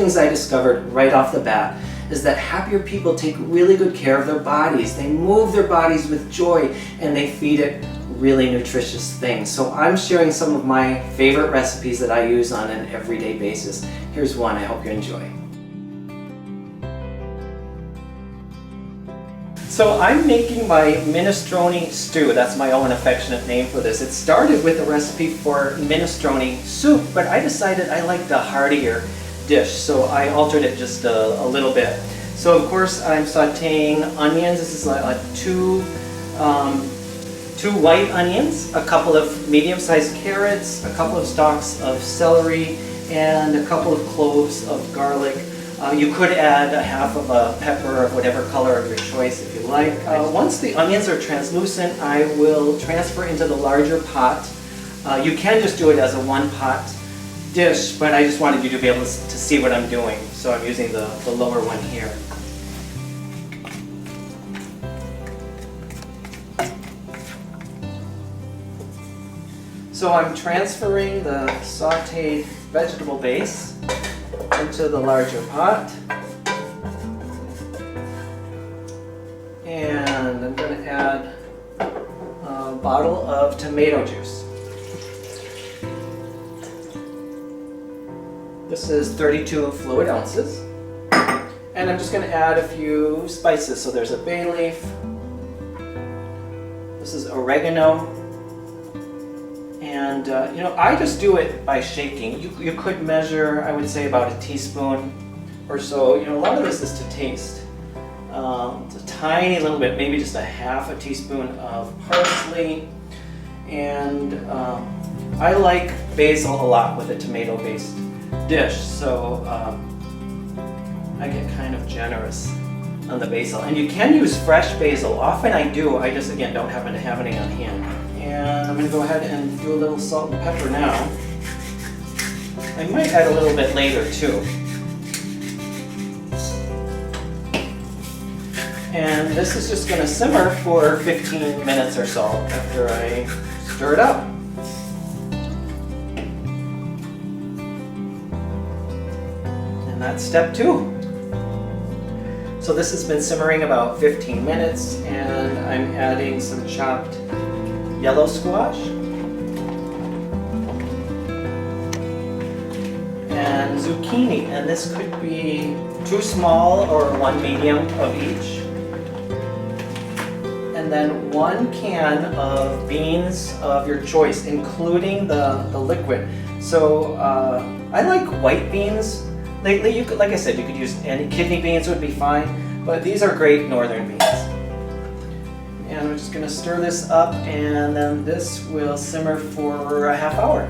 things I discovered right off the bat is that happier people take really good care of their bodies. They move their bodies with joy and they feed it really nutritious things. So I'm sharing some of my favorite recipes that I use on an everyday basis. Here's one I hope you enjoy. So I'm making my minestrone stew. That's my own affectionate name for this. It started with a recipe for minestrone soup, but I decided I liked a heartier dish, so I altered it just a little bit. So of course I'm sauteing onions. This is like two white onions, a couple of medium-sized carrots, a couple of stalks of celery, and a couple of cloves of garlic. You could add a half of a pepper of whatever color of your choice if you like. Once the onions are translucent, I will transfer into the larger pot. You can just do it as a one-pot dish, but I just wanted you to be able to see what I'm doing, so I'm using the lower one here. So I'm transferring the sauteed vegetable base into the larger pot, and I'm going to add a bottle of tomato juice. This is 32 fluid ounces, and I'm just going to add a few spices. So there's a bay leaf, this is oregano, and you know, I just do it by shaking. You could measure, I would say, about a teaspoon or so. You know, a lot of this is to taste. It's a tiny little bit, maybe just a half a teaspoon of parsley, and I like basil a lot with a tomato-based dish, so I get kind of generous on the basil. And you can use fresh basil. Often I do, I just again don't happen to have any on hand. And I'm going to go ahead and do a little salt and pepper now. I might add a little bit later too. And this is just going to simmer for 15 minutes or so after I stir it up. And that's step 2. So this has been simmering about 15 minutes, and I'm adding some chopped yellow squash and zucchini, and this could be 2 small or 1 medium of each, and then 1 can of beans of your choice, including the liquid. So I like white beans. Lately, you could, like I said, you could use any kidney beans would be fine, but these are great northern beans. And we're just going to stir this up, and then this will simmer for a half hour.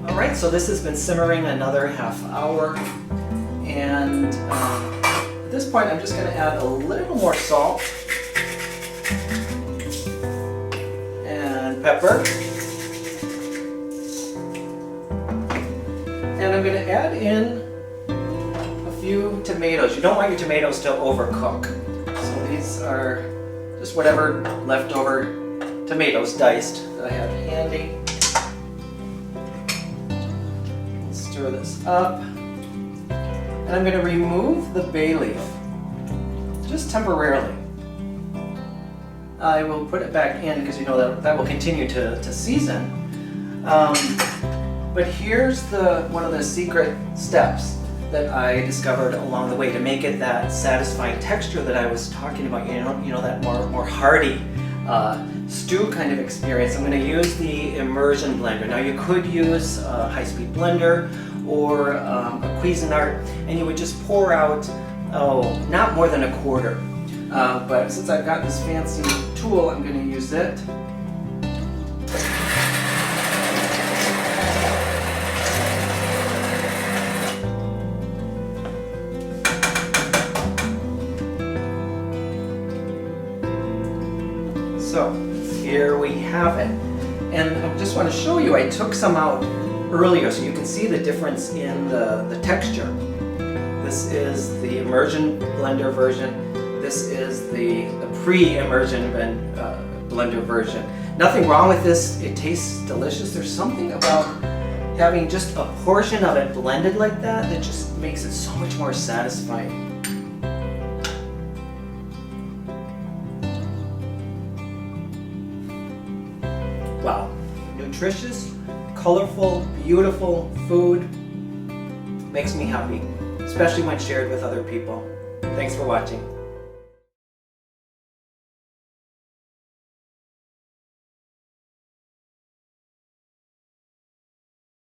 Alright, so this has been simmering another half hour, and at this point I'm just going to add a little more salt and pepper. And I'm going to add in a few tomatoes. You don't want your tomatoes to overcook. So these are just whatever leftover tomatoes diced that I have handy. Stir this up. And I'm going to remove the bay leaf, just temporarily. I will put it back in because you know that will continue to season. But here's one of the secret steps that I discovered along the way to make it that satisfying texture that I was talking about. You know that more hearty stew kind of experience. I'm going to use the immersion blender. Now you could use a high-speed blender or a Cuisinart, and you would just pour out not more than a quarter. But since I've got this fancy tool, I'm going to use it. So here we have it, and I just want to show you, I took some out earlier so you can see the difference in the texture. This is the immersion blender version. This is the pre-immersion blender version. Nothing wrong with this, it tastes delicious. There's something about having just a portion of it blended like that, that just makes it so much more satisfying. Wow, nutritious, colorful, beautiful food makes me happy, especially when shared with other people. Thanks for watching.